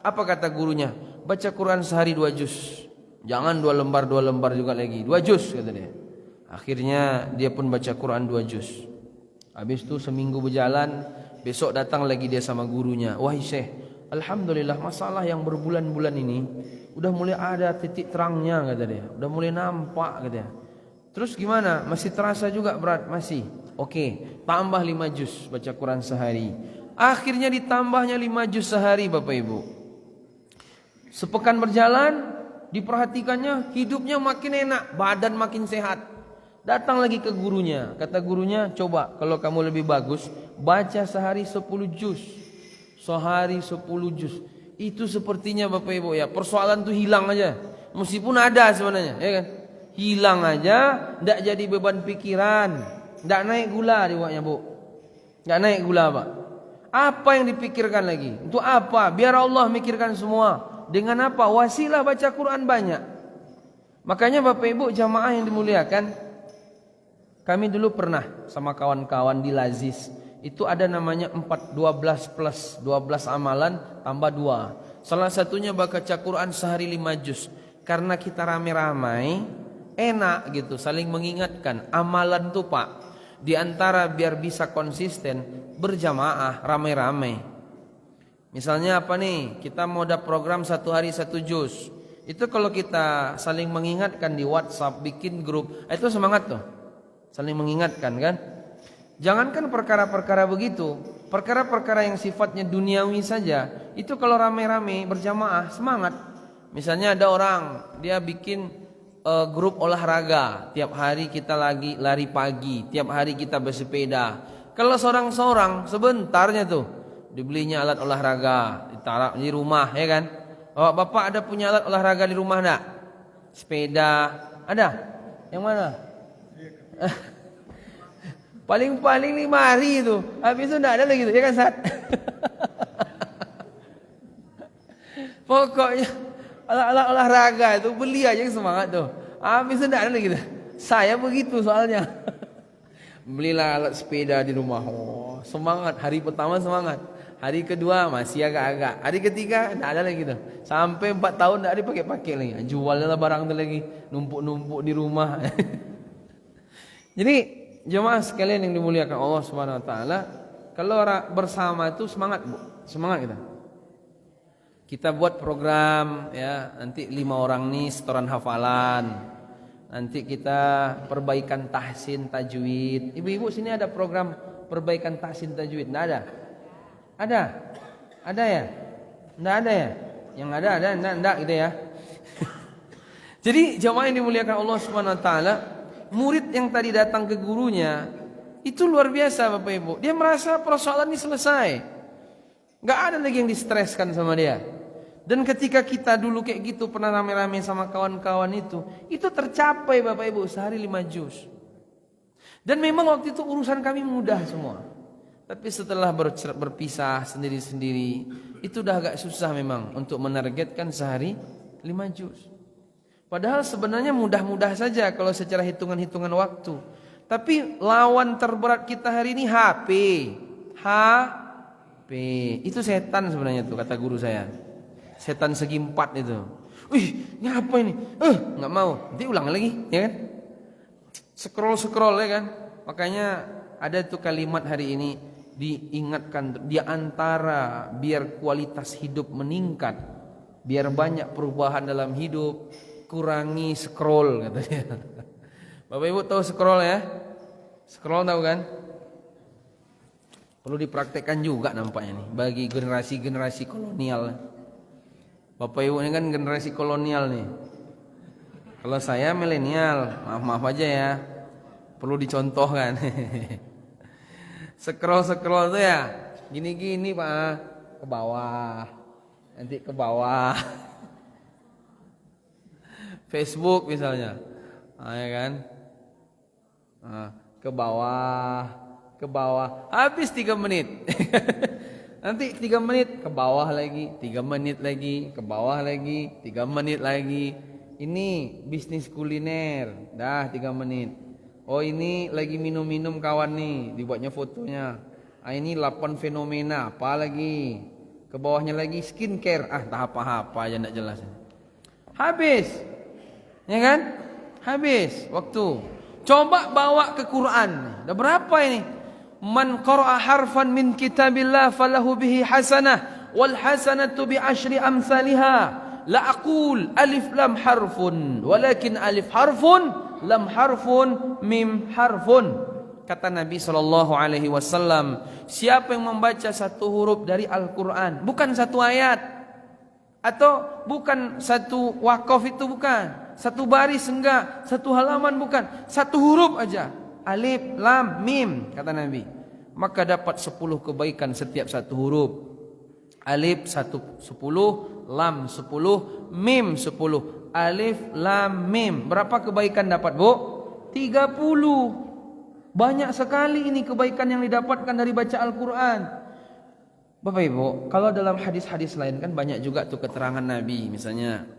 Apa kata gurunya? Baca Quran sehari 2 juz. Jangan 2 lembar juga lagi. 2 juz kata dia. Akhirnya dia pun baca Quran 2 juz. Habis itu seminggu berjalan, besok datang lagi dia sama gurunya. Wahai syekh, alhamdulillah masalah yang berbulan-bulan ini udah mulai ada titik terangnya kata dia. Udah mulai nampak kata dia. Terus gimana? Masih terasa juga berat? Masih. Oke, tambah 5 juz baca Quran sehari. Akhirnya ditambahnya 5 juz sehari Bapak Ibu. Sepekan berjalan, diperhatikannya hidupnya makin enak, badan makin sehat. Datang lagi ke gurunya. Kata gurunya, coba kalau kamu lebih bagus, baca sehari 10 juz. Sehari 10 juz. Itu sepertinya Bapak Ibu ya, persoalan tuh hilang aja. Meskipun ada sebenarnya, ya kan? Hilang aja, tidak jadi beban pikiran. Tidak naik gula diwaknya Bu. Tidak naik gula Pak. Apa yang dipikirkan lagi? Untuk apa? Biar Allah mikirkan semua. Dengan apa? Wasilah baca Quran banyak. Makanya Bapak Ibu jamaah yang dimuliakan, kami dulu pernah sama kawan-kawan di Lazis. Itu ada namanya 12 plus 12 amalan tambah 2. Salah satunya baca Quran sehari 5 juz. Karena kita rame-ramai, enak gitu, saling mengingatkan. Amalan tuh Pak, di antara biar bisa konsisten, berjamaah, rame-rame. Misalnya apa nih, kita mau ada program 1 hari 1 juz. Itu kalau kita saling mengingatkan di WhatsApp, bikin grup, itu semangat tuh. Saling mengingatkan kan. Jangankan perkara-perkara begitu, perkara-perkara yang sifatnya duniawi saja, itu kalau rame-rame berjamaah semangat. Misalnya ada orang, dia bikin grup olahraga. Tiap hari kita lagi lari pagi, tiap hari kita bersepeda. Kalau seorang-seorang sebentarnya tuh dibelinya alat olahraga, ditaruh di rumah ya kan. Oh, Bapak ada punya alat olahraga di rumah enggak? Sepeda ada? Yang mana? Paling-paling 5 hari itu. Habis itu enggak ada lagi tuh, ya kan Sat? Pokoknya alat-alat olahraga itu beli aja yang semangat tuh. Habis itu enggak ada lagi tuh. Saya begitu soalnya. Belilah alat sepeda di rumah. Oh, semangat. Hari pertama semangat. Hari kedua masih agak-agak. Hari ketiga enggak ada lagi tuh. Sampai 4 tahun enggak dipakai-pakai lagi. Jualnya lah barang itu lagi, numpuk-numpuk di rumah. Jadi jemaah sekalian yang dimuliakan Allah Subhanahu wa taala, kalau bersama itu semangat, Bu. Semangat kita. Kita buat program ya, nanti 5 orang nih setoran hafalan. Nanti kita perbaikan tahsin tajwid. Ibu-ibu sini ada program perbaikan tahsin tajwid? Enggak ada? Ada? Ada ya? Enggak ada ya? Yang ada enggak gitu ya. Jadi jamaah yang dimuliakan Allah Subhanahu wa taala, murid yang tadi datang ke gurunya itu luar biasa Bapak Ibu. Dia merasa persoalan ini selesai. Enggak ada lagi yang distreskan sama dia. Dan ketika kita dulu kayak gitu pernah rame-rame sama kawan-kawan itu tercapai Bapak Ibu sehari 5 juz. Dan memang waktu itu urusan kami mudah semua. Tapi setelah berpisah sendiri-sendiri, itu udah agak susah memang untuk menargetkan sehari 5 juz. Padahal sebenarnya mudah-mudah saja kalau secara hitungan-hitungan waktu. Tapi lawan terberat kita hari ini HP. HP. Itu setan sebenarnya tuh kata guru saya. Setan segi 4 itu. Wih, ini apa ini? Nggak mau. Nanti ulang lagi, ya kan? Scroll ya kan? Makanya ada tuh kalimat hari ini diingatkan di antara biar kualitas hidup meningkat, biar banyak perubahan dalam hidup, kurangi scroll katanya. Bapak Ibu tahu scroll ya? Scroll tahu kan? Perlu dipraktekkan juga nampaknya nih bagi generasi-generasi kolonial. Bapak Ibu ini kan generasi kolonial nih. Kalau saya milenial, maaf aja ya. Perlu dicontohkan. Scroll tuh ya gini Pak, ke bawah. Nanti ke bawah. Facebook misalnya. Ya kan? Ke bawah. Habis 3 menit. Nanti 3 menit ke bawah lagi, 3 menit lagi, ke bawah lagi, 3 menit lagi. Ini bisnis kuliner, dah 3 menit. Oh ini lagi minum-minum kawan nih, dibuatnya fotonya. Ini 8 fenomena, apa lagi? Ke bawahnya lagi skincare, tak apa-apa aja enggak jelas. Habis. Ya kan? Habis waktu. Coba bawa ke Quran. Udah berapa ini? Man qara'a harfan min kitabillah falahu bihi hasanah wal hasanatu bi asyri amsalha. La aqul alif lam harfun walakin alif harfun lam harfun mim harfun. Kata Nabi SAW, siapa yang membaca satu huruf dari Al-Quran, bukan satu ayat atau bukan satu wakaf, itu bukan satu baris, enggak satu halaman, bukan satu huruf aja, alif lam mim, kata Nabi, maka dapat 10 kebaikan setiap satu huruf. Alif 10, lam 10, mim 10. Alif lam mim, berapa kebaikan dapat, Bu? 30. Banyak sekali ini kebaikan yang didapatkan dari baca Al-Quran. Bapak Ibu, kalau dalam hadis-hadis lain kan banyak juga tuh keterangan Nabi. Misalnya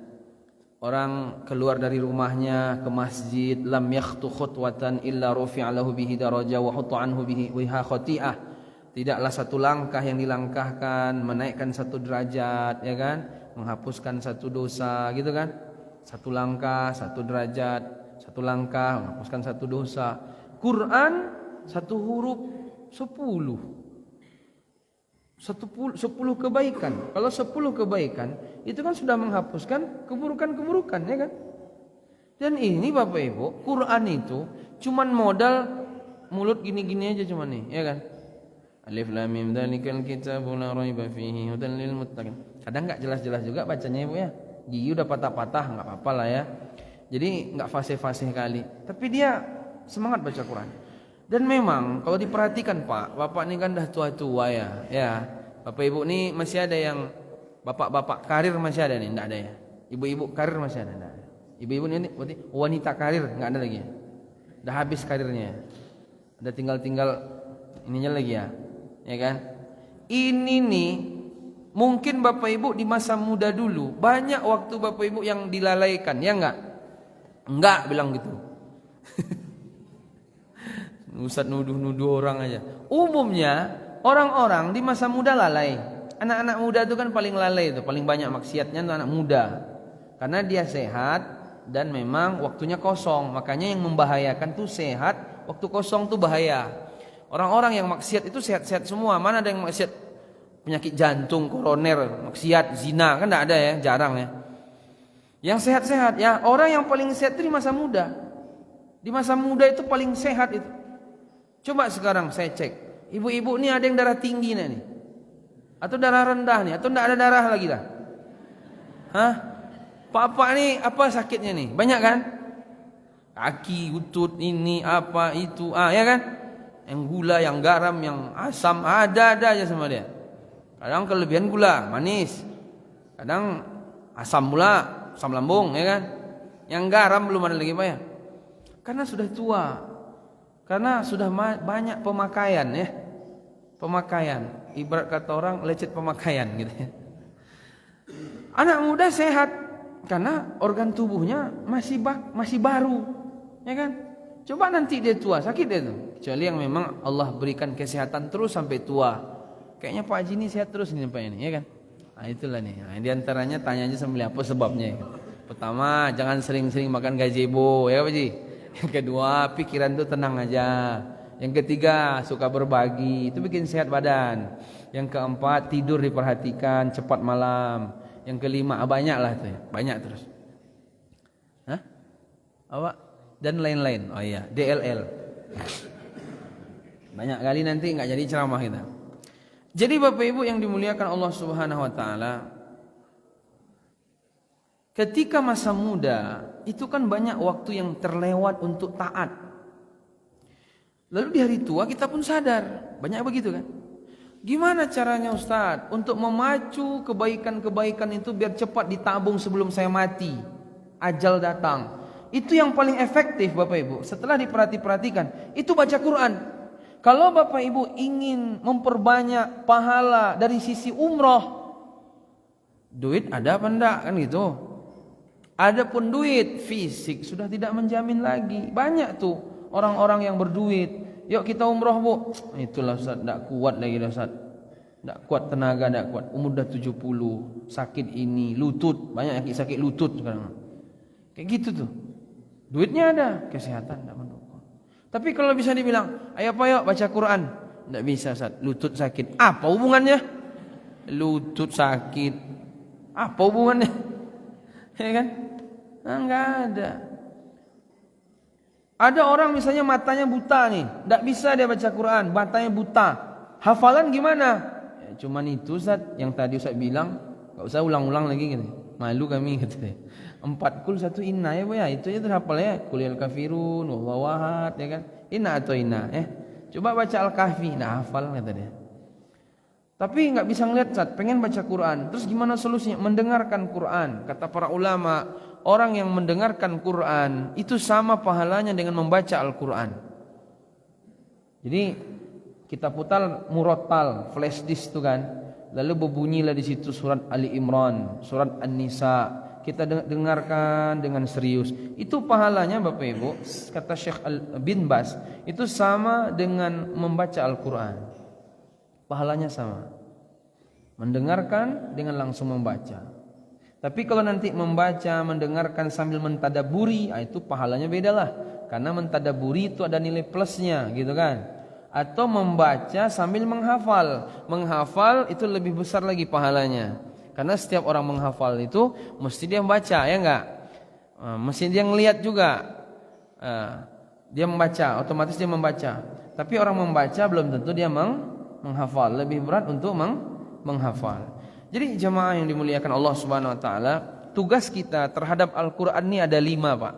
orang keluar dari rumahnya ke masjid, lam yakhtu khutwatan illa rufi'a lahu bihi darajah wa hutta anhu bihi wiha khati'ah. Tidaklah satu langkah yang dilangkahkan menaikkan satu derajat, ya kan? Menghapuskan satu dosa, gitu kan? Satu langkah, satu derajat, satu langkah menghapuskan satu dosa. Quran satu huruf 10 kebaikan. Kalau 10 kebaikan itu kan sudah menghapuskan keburukan-keburukan, ya kan? Dan ini Bapak Ibu, Quran itu cuman modal mulut gini-gini aja cuman nih, ya kan? Alif lam mim dzalikal kitabu la raiba fihi hudan lil muttaqin. Kadang enggak jelas-jelas juga bacanya Ibu ya. Gigi udah patah-patah, enggak apa-apa lah ya. Jadi enggak fasih-fasih kali, tapi dia semangat baca Quran. Dan memang kalau diperhatikan Pak, Bapak ini kan dah tua-tua ya. Bapak Ibu ini masih ada yang bapak-bapak karir masih ada nih, enggak ada ya. Ibu-ibu karir masih ada, enggak ada. Ibu-ibu ini berarti wanita karir enggak ada lagi ya. Dah habis karirnya. Udah tinggal ininya lagi ya. Ya kan? Ini nih mungkin Bapak Ibu di masa muda dulu banyak waktu Bapak Ibu yang dilalaikan, ya enggak? Enggak bilang gitu. Ustaz nuduh-nuduh orang aja. Umumnya orang-orang di masa muda lalai. Anak-anak muda itu kan paling lalai itu, paling banyak maksiatnya itu anak muda. Karena dia sehat dan memang waktunya kosong. Makanya yang membahayakan tuh sehat, waktu kosong tuh bahaya. Orang-orang yang maksiat itu sehat-sehat semua. Mana ada yang maksiat penyakit jantung, koroner, maksiat, zina, kan enggak ada ya, jarang ya. Yang sehat-sehat ya, orang yang paling sehat itu di masa muda. Di masa muda itu paling sehat itu. Coba sekarang saya cek, ibu-ibu nih ada yang darah tinggi nih, atau darah rendah nih, atau enggak ada darah lagi dah. Hah? Pak nih apa sakitnya nih? Banyak kan? Kaki, lutut, ini apa itu, ya kan? Yang gula, yang garam, yang asam, ada aja sama dia. Kadang kelebihan gula, manis. Kadang asam pula, asam lambung, ya kan? Yang garam belum ada lagi Pak ya. Karena sudah tua. Karena sudah banyak pemakaian ya. Pemakaian. Ibarat kata orang lecet pemakaian gitu ya. Anak muda sehat karena organ tubuhnya masih baru. Ya kan? Coba nanti dia tua, sakit dia tuh. Kecuali yang memang Allah berikan kesehatan terus sampai tua. Kayaknya Pak Haji ini sehat terus nih Pak ini, ya kan? Nah itulah nih. Nah, di antaranya tanya aja sama apa sebabnya. Ya. Pertama, jangan sering-sering makan gazebo, ya Pak Haji. Yang kedua, pikiran tuh tenang aja. Yang ketiga, suka berbagi, itu bikin sehat badan. Yang keempat, tidur diperhatikan, cepat malam. Yang kelima, banyak lah tuh, banyak terus. Hah? Apa? Dan lain-lain. Oh iya, DLL. Banyak kali nanti nggak jadi ceramah kita. Jadi Bapak Ibu yang dimuliakan Allah Subhanahu wa taala, ketika masa muda itu kan banyak waktu yang terlewat untuk taat. Lalu di hari tua kita pun sadar, banyak begitu kan? Gimana caranya Ustaz untuk memacu kebaikan-kebaikan itu biar cepat ditabung sebelum saya mati, ajal datang? Itu yang paling efektif Bapak Ibu. Setelah diperhatikan, itu baca Quran. Kalau Bapak Ibu ingin memperbanyak pahala dari sisi umroh, duit ada apa enggak kan gitu. Adapun duit fisik sudah tidak menjamin lagi. Banyak tuh orang-orang yang berduit. Yuk kita umroh Bu. Itulah Ustaz, enggak kuat lagi dah Ustaz. Enggak kuat tenaga, enggak kuat. Umur dah 70, sakit ini, lutut, banyak sakit lutut sekarang. Kayak gitu tuh. Duitnya ada, kesehatan enggak mendukung. Tapi kalau bisa dibilang, ayo Pak yuk baca Quran. Enggak bisa Ustaz, lutut sakit. Apa hubungannya? Lutut sakit. Apa hubungannya? Ya kan? Enggak ada. Ada orang misalnya matanya buta nih, enggak bisa dia baca Quran, matanya buta. Hafalan gimana? Ya, cuman itu Ustaz yang tadi Ustaz bilang, enggak usah ulang-ulang lagi gitu. Malu kami katanya. 4 kul 1 inna ya Bu ya, itu aja terhafal ya. Qulil kafirun wa wahad ya kan. Inna atau inna Coba baca Al-Kahfi, nah hafal kata dia. Tapi enggak bisa ngeliat Ustaz, pengen baca Quran. Terus gimana solusinya? Mendengarkan Quran. Kata para ulama, orang yang mendengarkan Quran itu sama pahalanya dengan membaca Al-Quran. Jadi kita putar murattal, flash disk itu kan. Lalu berbunyilah di situ surat Ali Imran, surat An-Nisa. Kita dengarkan dengan serius. Itu pahalanya Bapak Ibu, kata Syekh bin Bas, itu sama dengan membaca Al-Quran. Pahalanya sama. Mendengarkan dengan langsung membaca. Tapi kalau nanti membaca, mendengarkan sambil mentadaburi, itu pahalanya beda lah. Karena mentadaburi itu ada nilai plusnya gitu kan. Atau membaca sambil menghafal. Menghafal itu lebih besar lagi pahalanya. Karena setiap orang menghafal itu mesti dia membaca, ya enggak? Mesti dia ngelihat juga. Dia membaca, otomatis dia membaca. Tapi orang membaca belum tentu dia menghafal. Lebih berat untuk menghafal. Jadi jemaah yang dimuliakan Allah Subhanahu wa taala, tugas kita terhadap Al-Qur'an ini ada 5, Pak.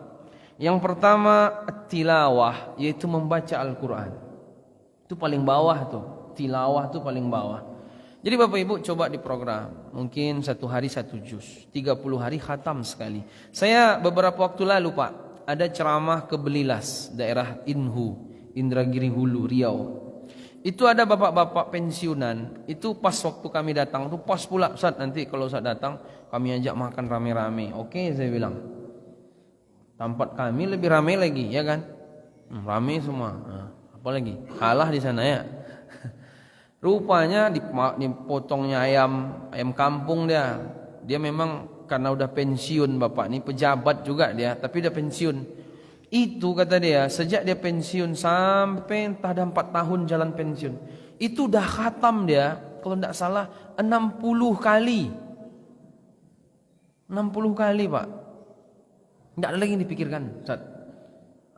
Yang pertama tilawah, yaitu membaca Al-Qur'an. Itu paling bawah tuh. Tilawah itu paling bawah. Jadi Bapak Ibu coba diprogram. Mungkin 1 hari 1 juz, 30 hari khatam sekali. Saya beberapa waktu lalu Pak, ada ceramah ke Belilas, daerah Inhu, Indragiri Hulu, Riau. Itu ada bapak-bapak pensiunan. Itu pas waktu kami datang, itu pas pula Ustaz, nanti kalau Ustaz datang kami ajak makan rame-rame. Oke, saya bilang. Tempat kami lebih rame lagi, ya kan? Rame semua. Apa lagi? Kalah di sana ya. Rupanya dipotongnya ayam kampung dia. Dia memang karena udah pensiun bapak ini, pejabat juga dia, tapi udah pensiun. Itu kata dia, sejak dia pensiun sampai entah ada 4 tahun jalan pensiun, itu udah khatam dia kalau tidak salah 60 kali. 60 kali Pak. Tidak ada lagi yang dipikirkan Ustaz.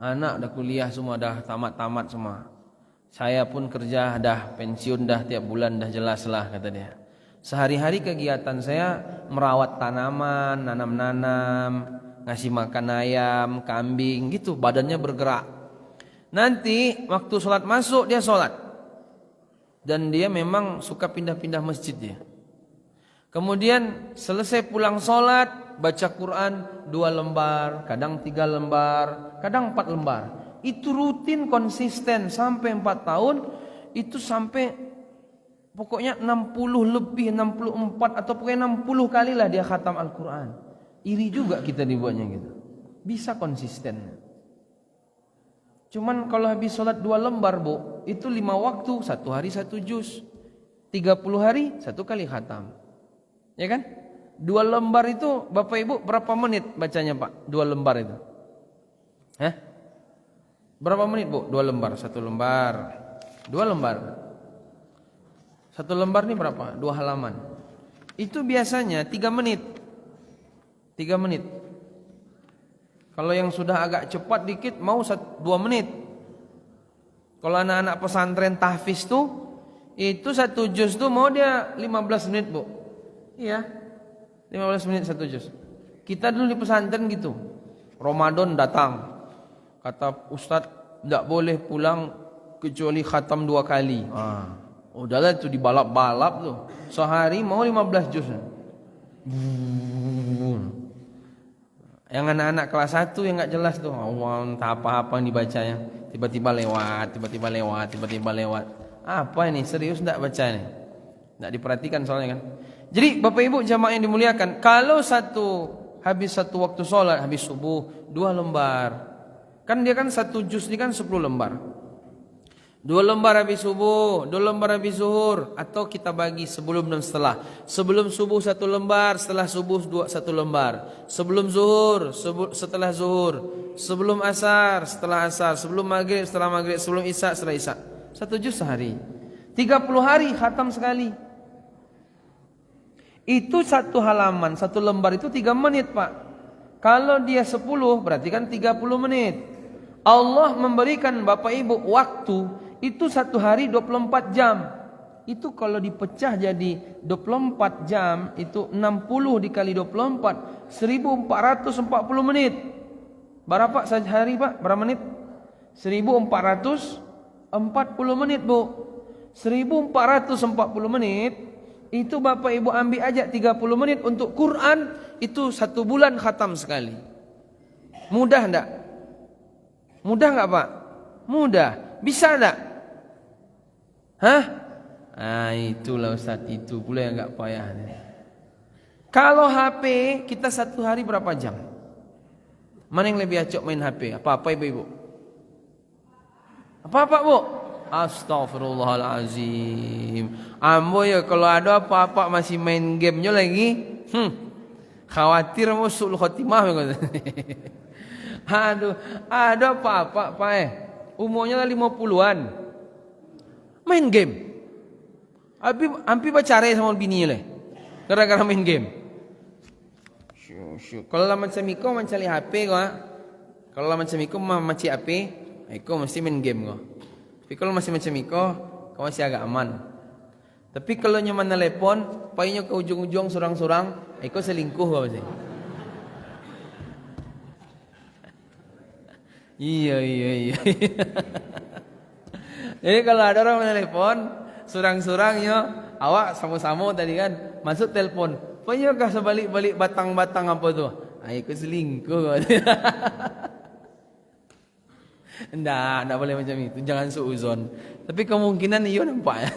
Anak dah kuliah semua, dah tamat-tamat semua. Saya pun kerja dah pensiun dah tiap bulan dah jelas lah kata dia. Sehari-hari kegiatan saya merawat tanaman, nanam-nanam, ngasih makan ayam, kambing gitu, badannya bergerak. Nanti waktu sholat masuk dia sholat. Dan dia memang suka pindah-pindah masjid dia. Kemudian selesai pulang sholat, baca Quran 2 lembar, kadang 3 lembar, kadang 4 lembar. Itu rutin konsisten sampai 4 tahun. Itu sampai pokoknya 60 lebih, 64 atau pokoknya 60 kali lah dia khatam Al-Quran. Iri juga kita dibuatnya gitu. Bisa konsisten. Cuman kalau habis sholat 2 lembar Bu, itu 5 waktu, 1 hari 1 juz, 30 hari 1 kali khatam. Ya kan? 2 lembar itu Bapak Ibu berapa menit bacanya Pak? 2 lembar itu. Hah? Berapa menit Bu? 2 lembar, 1 lembar. 2 lembar. 1 lembar ini berapa? 2 halaman. Itu biasanya 3 menit. 3 menit. Kalau yang sudah agak cepat dikit mau 2 menit. Kalau anak-anak pesantren tahfiz tuh, itu 1 juz tuh mau dia 15 menit Bu. Iya, 15 menit 1 juz. Kita dulu di pesantren gitu. Ramadan datang, kata Ustadz tidak boleh pulang kecuali khatam 2 kali. Udahlah itu dibalap-balap tuh. Sehari mau 15 juz. Yang anak-anak kelas 1 yang nggak jelas tuh, entah apa-apa yang dibacanya. Tiba-tiba lewat, tiba-tiba lewat, tiba-tiba lewat. Apa ini? Serius enggak baca ini? Enggak diperhatikan soalnya kan. Jadi Bapak Ibu jamaah yang dimuliakan, kalau habis satu waktu sholat, habis subuh 2 lembar. Kan dia kan 1 juz ini kan 10 lembar. 2 lembar habis subuh, 2 lembar habis zuhur, atau kita bagi sebelum dan setelah. Sebelum subuh 1 lembar, setelah subuh 1 lembar. Sebelum zuhur, setelah zuhur. Sebelum asar, setelah asar. Sebelum maghrib, setelah maghrib. Sebelum isya, setelah isya. 1 juz sehari. 30 hari khatam sekali. Itu 1 halaman, 1 lembar itu 3 menit Pak. Kalau dia 10 berarti kan 30 menit. Allah memberikan Bapak Ibu waktu itu 1 hari 24 jam. Itu kalau dipecah jadi 24 jam, itu 60 dikali 24, 1440 menit. Berapa sehari Pak? Berapa menit? 1440 menit Bu. 1440 menit itu Bapak Ibu ambil aja 30 menit untuk Quran, itu 1 bulan khatam sekali. Mudah enggak? Mudah enggak Pak? Mudah. Bisa enggak? Hah? Itulah Ustaz, itu pula yang enggak payah. Kalau HP kita 1 hari berapa jam? Mana yang lebih acok main HP? Apa-apa Ibu-ibu? Apa-apa Bu? Astaghfirullahalazim. Ambo ya kalau ada apa-apa masih main gamenya lagi, khawatir musul khotimah. Aduh, ada apa-apa Pak umurnya 50-an. Main game. Hampir pacaran sama bini le. Gara-gara main game. Kalau lah macam iko mencari HP kok. Kalau lah macam iko macam HP, iko mesti main game kok. Tapi kalau masih macam iko, kau masih agak aman. Tapi kalau nyaman telepon, payahnya ke ujung-ujung surang-surang, iko selingkuh apa sih? Iya. Jadi kalau ada orang menelepon, surang-surangnya, awak sama-sama tadi kan, masuk telepon. Payahnya kah sebalik-balik batang-batang apa tuh? Iko selingkuh. Enggak boleh macam itu. Jangan suuzon. Tapi kemungkinan iya nampak.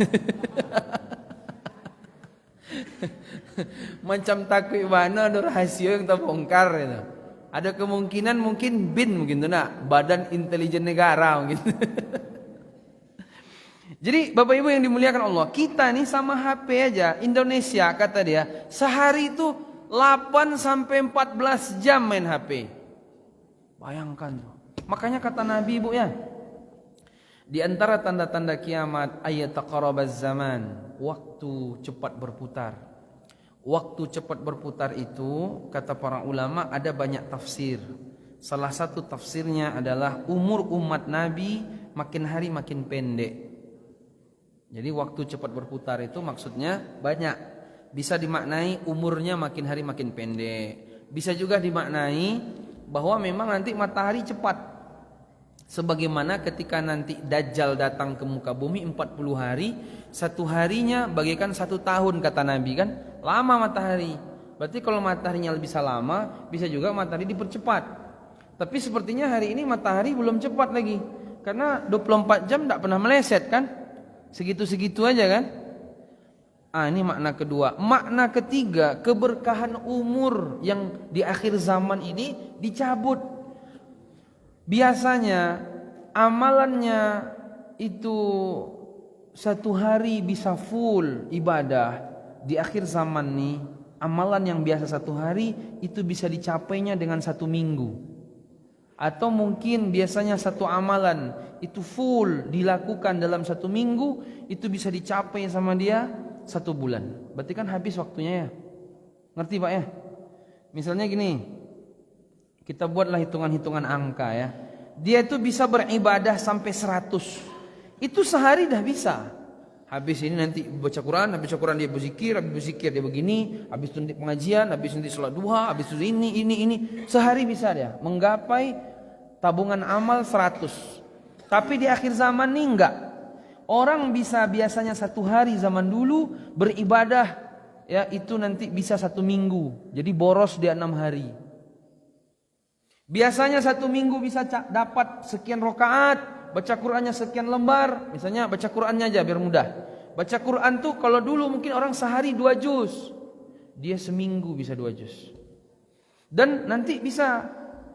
Macam takut mana ada rahasia yang terbongkar gitu. Ada kemungkinan mungkin BIN mungkin tu nak, Badan Intelijen Negara mungkin. Jadi Bapak Ibu yang dimuliakan Allah, kita nih sama HP aja Indonesia kata dia, sehari itu 8 sampai 14 jam main HP. Bayangkan tuh. Makanya kata Nabi Ibu ya, di antara tanda-tanda kiamat ayat taqarabaz zaman. waktu cepat berputar. Waktu cepat berputar itu kata para ulama ada banyak tafsir. Salah satu tafsirnya adalah umur umat Nabi makin hari makin pendek. Jadi waktu cepat berputar itu maksudnya banyak. Bisa dimaknai umurnya makin hari makin pendek. Bisa juga dimaknai bahwa memang nanti matahari cepat. Sebagaimana ketika nanti Dajjal datang ke muka bumi 40 hari, satu harinya bagaikan 1 tahun kata Nabi kan. Lama matahari. Berarti kalau mataharinya bisa lama, bisa juga matahari dipercepat. Tapi sepertinya hari ini matahari belum cepat lagi. Karena 24 jam tidak pernah meleset kan. Segitu-segitu aja kan. Ini makna kedua. Makna ketiga, keberkahan umur yang di akhir zaman ini dicabut. Biasanya amalannya itu 1 hari bisa full ibadah. Di akhir zaman nih, amalan yang biasa 1 hari itu bisa dicapainya dengan 1 minggu. Atau mungkin biasanya 1 amalan itu full dilakukan dalam 1 minggu, itu bisa dicapai sama dia 1 bulan. Berarti kan habis waktunya ya. Ngerti Pak ya? Misalnya gini, kita buatlah hitungan-hitungan angka ya. Dia itu bisa beribadah sampai 100. Itu sehari dah bisa. Habis ini nanti baca Quran, habis baca Quran dia berzikir, habis berzikir dia begini, habis nanti pengajian, habis nanti sholat duha, habis itu ini. Sehari bisa dia menggapai tabungan amal 100. Tapi di akhir zaman nih enggak. Orang bisa biasanya 1 hari zaman dulu beribadah ya itu nanti bisa 1 minggu. Jadi boros dia 6 hari. Biasanya 1 minggu bisa dapat sekian rakaat. Baca Qur'annya sekian lembar. Misalnya baca Qur'annya aja biar mudah. Baca Qur'an tuh kalau dulu mungkin orang sehari 2 juz. Dia seminggu bisa 2 juz. Dan nanti bisa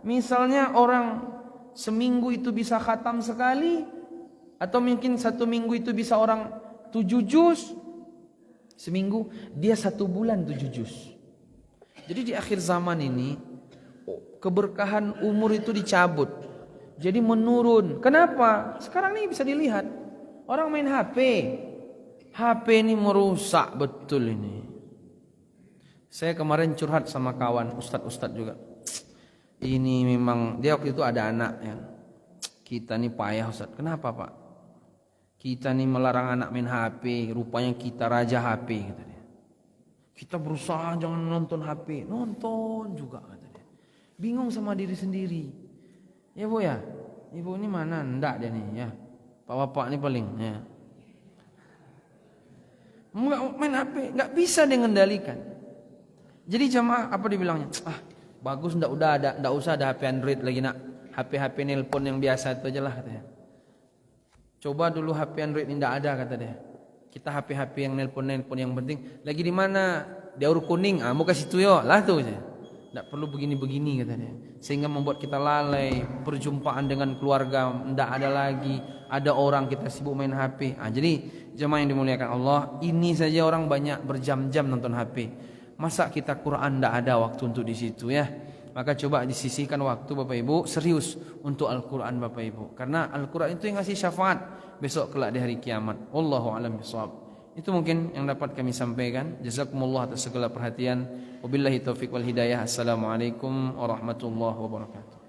misalnya orang seminggu itu bisa khatam sekali. Atau mungkin 1 minggu itu bisa orang 7 juz. Seminggu dia 1 bulan 7 juz. Jadi di akhir zaman ini keberkahan umur itu dicabut. Jadi menurun. Kenapa? Sekarang ini bisa dilihat. Orang main HP. HP ini merusak betul ini. Saya kemarin curhat sama kawan, ustadz juga. Ini memang, dia waktu itu ada anak ya. Kita nih payah ustadz. Kenapa Pak? Kita nih melarang anak main HP. Rupanya kita raja HP kata dia. Kita berusaha jangan nonton HP. Nonton juga kata dia. Bingung sama diri sendiri. Ya Bu ya, Ibu ini mana? Ndak dia nih ya. Pak Bapak ini paling ya. Enggak main HP, enggak bisa dia ngendalikan. Jadi jamaah apa dibilangnya? Bagus ndak udah ada, ndak usah ada HP Android lagi nak. HP nelpon yang biasa itu aja lah katanya. Coba dulu HP Android ini ndak ada kata dia. Kita HP yang nelpon yang penting. Lagi di mana? Di Aur Kuning. Mau ke situ yo. Lah tuh aja. Tidak perlu begini-begini katanya. Sehingga membuat kita lalai. Perjumpaan dengan keluarga tidak ada lagi. Ada orang kita sibuk main HP. Jadi jemaah yang dimuliakan Allah, ini saja orang banyak berjam-jam nonton HP. Masa kita Quran tidak ada waktu untuk di situ ya? Maka coba disisihkan waktu Bapak Ibu serius untuk Al-Quran Bapak Ibu. Karena Al-Quran itu yang ngasih syafaat besok kelak di hari kiamat. Wallahu a'lam bishawab. Itu mungkin yang dapat kami sampaikan. Jazakumullah atas segala perhatian. Wabillahi taufiq wal hidayah. Assalamualaikum warahmatullahi wabarakatuh.